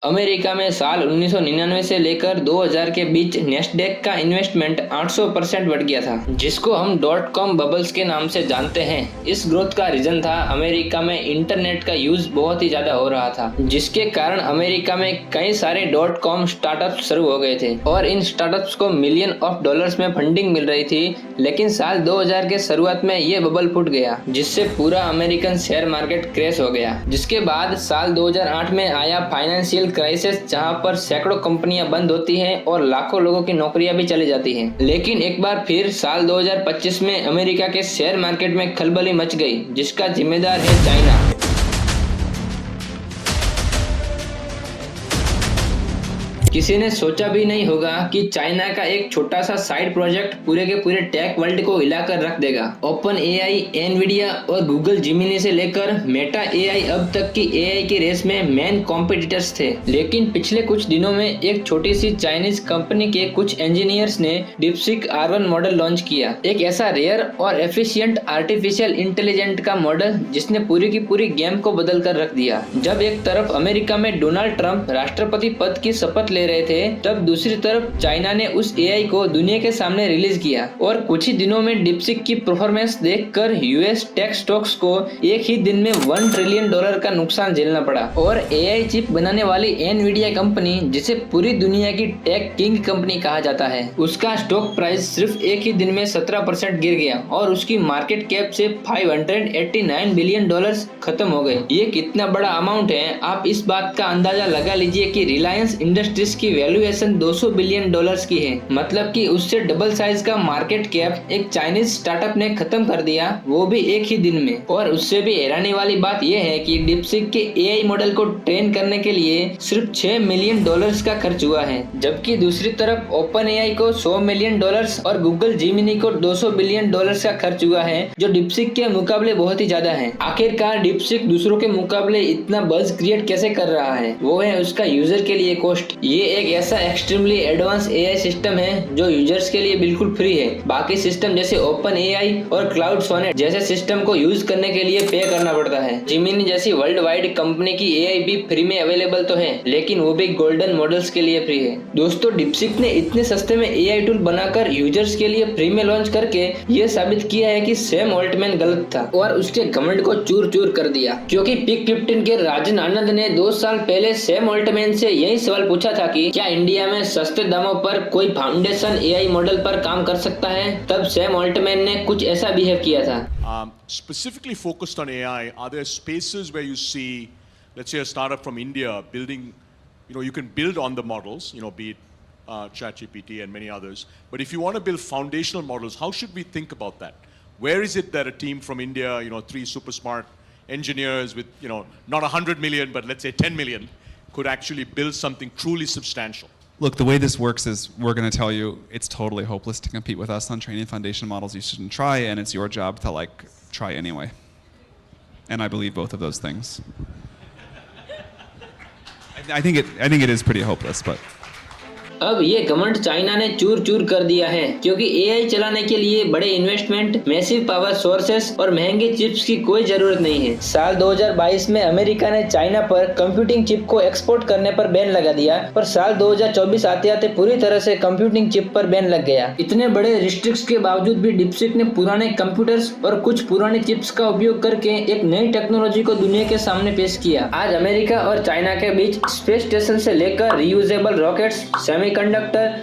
America में साल 1999 से लेकर 2000 के बीच नेस्डेक का इन्वेस्टमेंट 800% बढ़ गया था, जिसको हम डॉट कॉम बबल्स के नाम से जानते हैं। इस ग्रोथ का रीजन था अमेरिका में इंटरनेट का यूज बहुत ही ज्यादा हो रहा था, जिसके कारण अमेरिका में कई सारे डॉट कॉम स्टार्टअप शुरू हो गए थे और इन स्टार्टअप्स को मिलियन ऑफ डॉलर्स में फंडिंग मिल रही थी। लेकिन साल 2000 के शुरुआत में ये बबल फूट गया, जिससे पूरा अमेरिकन शेयर मार्केट क्रैश हो गया। जिसके बाद साल 2008 में आया फाइनेंशियल क्राइसिस, जहां पर सैकड़ों कंपनियां बंद होती हैं और लाखों लोगों की नौकरियां भी चली जाती हैं। लेकिन एक बार फिर साल 2025 में अमेरिका के शेयर मार्केट में खलबली मच गई, जिसका जिम्मेदार है चाइना। किसी ने सोचा भी नहीं होगा कि चाइना का एक छोटा सा साइड प्रोजेक्ट पूरे के पूरे टेक वर्ल्ड को हिलाकर रख देगा। ओपन एआई, एनवीडिया और गूगल जिमिनी से लेकर मेटा एआई अब तक की एआई की रेस में मेन कॉम्पिटिटर्स थे। लेकिन पिछले कुछ दिनों में एक छोटी सी चाइनीज कंपनी के कुछ इंजीनियर्स ने डीपसीक R1 मॉडल लॉन्च किया, एक ऐसा रेयर और एफिशिएंट आर्टिफिशियल इंटेलिजेंट का मॉडल जिसने पूरी की पूरी गेम को बदल कर रख दिया। जब एक तरफ अमेरिका में डोनाल्ड ट्रंप राष्ट्रपति पद की शपथ रहे थे, तब दूसरी तरफ चाइना ने उस एआई को दुनिया के सामने रिलीज किया और कुछ ही दिनों में डीपसीक की परफॉर्मेंस देखकर यूएस टेक स्टॉक्स को एक ही दिन में $1 ट्रिलियन का नुकसान झेलना पड़ा। और एआई चिप बनाने वाली एनवीडिया कंपनी, जिसे पूरी दुनिया की टेक किंग कंपनी कहा जाता है, उसका स्टॉक प्राइस सिर्फ एक ही दिन में 17% गिर गया और उसकी मार्केट कैप से $589 बिलियन खत्म हो गए। ये कितना बड़ा अमाउंट है, आप इस बात का अंदाजा लगा लीजिए कि रिलायंस इंडस्ट्रीज की वैल्यूएशन $200 बिलियन की है। मतलब कि उससे डबल साइज का मार्केट कैप एक चाइनीज स्टार्टअप ने खत्म कर दिया, वो भी एक ही दिन में। और उससे भी हैरानी वाली बात यह है कि डीपसीक के एआई मॉडल को ट्रेन करने के लिए सिर्फ $6 मिलियन का खर्च हुआ है, जबकि दूसरी तरफ ओपन एआई को $100 मिलियन और गूगल जिमिनी को $200 बिलियन का खर्च हुआ है, जो डीपसीक के मुकाबले बहुत ही ज्यादा है। आखिरकार डीपसीक दूसरों के मुकाबले इतना बज क्रिएट कैसे कर रहा है? वो है उसका यूजर के लिए कॉस्ट। ये एक ऐसा एक्सट्रीमली एडवांस एआई सिस्टम है जो यूजर्स के लिए बिल्कुल फ्री है। बाकी सिस्टम जैसे ओपन एआई और क्लाउड सोनेट जैसे सिस्टम को यूज करने के लिए पे करना पड़ता है। जिमिनी जैसी वर्ल्ड वाइड कंपनी की एआई भी फ्री में अवेलेबल तो है, लेकिन वो भी गोल्डन मॉडल्स के लिए फ्री है। दोस्तों, डीपसीक ने इतने सस्ते में एआई टूल बनाकर यूजर्स के लिए फ्री में लॉन्च करके ये साबित किया है कि सैम ऑल्टमैन गलत था और उसके घमंड को चूर चूर कर दिया। क्योंकि पिक 15 के राजन आनंद ने 2 साल पहले सैम ऑल्टमैन से यही सवाल पूछा था कि क्या इंडिया में सस्ते दामों पर कोई फाउंडेशन एआई मॉडल पर काम कर सकता है। तब सैम ऑल्टमैन ने कुछ ऐसा बिहेव किया था। Specifically focused on AI, are there spaces where you see, let's say, a startup from India building, you can build on the models, be it ChatGPT and many others. But if you want to build foundational models, how should we think about that? Where is it that a team from India, 3 super smart engineers with, not 100 million, but let's say 10 million, could actually build something truly substantial? Look, the way this works is we're going to tell you it's totally hopeless to compete with us on training foundation models. You shouldn't try, and it's your job to try anyway. And I believe both of those things. I think it is pretty hopeless, but अब ये घमंड China ने चूर चूर कर दिया है, क्योंकि एआई चलाने के लिए बड़े इन्वेस्टमेंट, मैसिव पावर सोर्सेस और महंगे चिप्स की कोई जरूरत नहीं है। साल 2022 में अमेरिका ने चाइना पर कंप्यूटिंग चिप को एक्सपोर्ट करने पर बैन लगा दिया और साल 2024 आते आते पूरी तरह से कंप्यूटिंग चिप पर बैन लग गया। इतने बड़े रिस्ट्रिक्ट्स के बावजूद भी डीपसीक ने पुराने कंप्यूटर्स और कुछ पुराने चिप्स का उपयोग करके एक नई टेक्नोलॉजी को दुनिया के सामने पेश किया। आज अमेरिका और चाइना के बीच स्पेस स्टेशन से लेकर reusable rockets, semiconductor,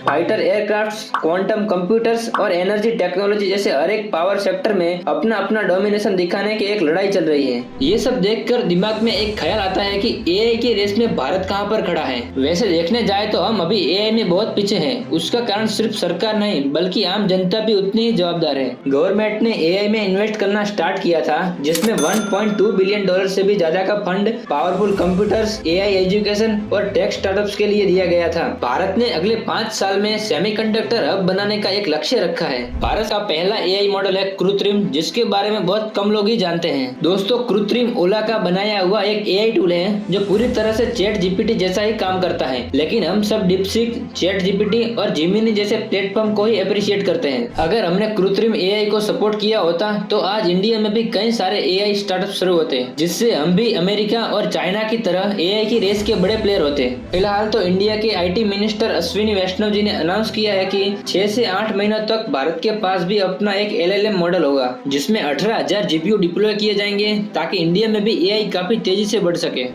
fighter aircraft, quantum computers और एनर्जी टेक्नोलॉजी जैसे हर एक पावर सेक्टर में अपना अपना डोमिनेशन दिखाने की एक लड़ाई चल रही है। ये सब देखकर दिमाग में एक ख्याल आता है कि एआई की रेस में भारत कहां पर खड़ा है। वैसे देखने जाए तो हम अभी एआई में बहुत पीछे हैं। उसका कारण सिर्फ सरकार नहीं, बल्कि आम जनता भी उतनी ही जवाबदार है। गवर्नमेंट ने एआई में इन्वेस्ट करना स्टार्ट किया था, जिसमें $1.2 बिलियन से भी ज्यादा का fund powerful computers, AI education और टेक स्टार्टअप्स के लिए दिया गया था। भारत ने अगले 5 साल में सेमीकंडक्टर हब बनाने का एक लक्ष्य रखा है। भारत का पहला एआई मॉडल है कृत्रिम, जिसके बारे में बहुत कम लोग ही जानते हैं। दोस्तों, कृत्रिम ओला का बनाया हुआ एक एआई टूल है जो पूरी तरह से चैट जीपीटी जैसा ही काम करता है, लेकिन हम सब डीपसीक, चैट जीपीटी और जिमिनी जैसे प्लेटफॉर्म को ही अप्रिशिएट करते हैं। अगर हमने कृत्रिम एआई को सपोर्ट किया होता तो आज इंडिया में भी कई सारे एआई स्टार्टअप शुरू होते, जिससे हम भी अमेरिका और चाइना की तरह एआई की रेस के बड़े प्लेयर होते। फिलहाल तो इंडिया के आईटी मिनिस्टर अश्विनी वैष्णव जी ने अनाउंस किया है कि 6 से 8 महीनों तक भारत के पास भी अपना एक एलएलएम मॉडल होगा, जिसमें 18,000 जीपीयू डिप्लॉय किए जाएंगे ताकि इंडिया में भी एआई काफी तेजी से बढ़ सके।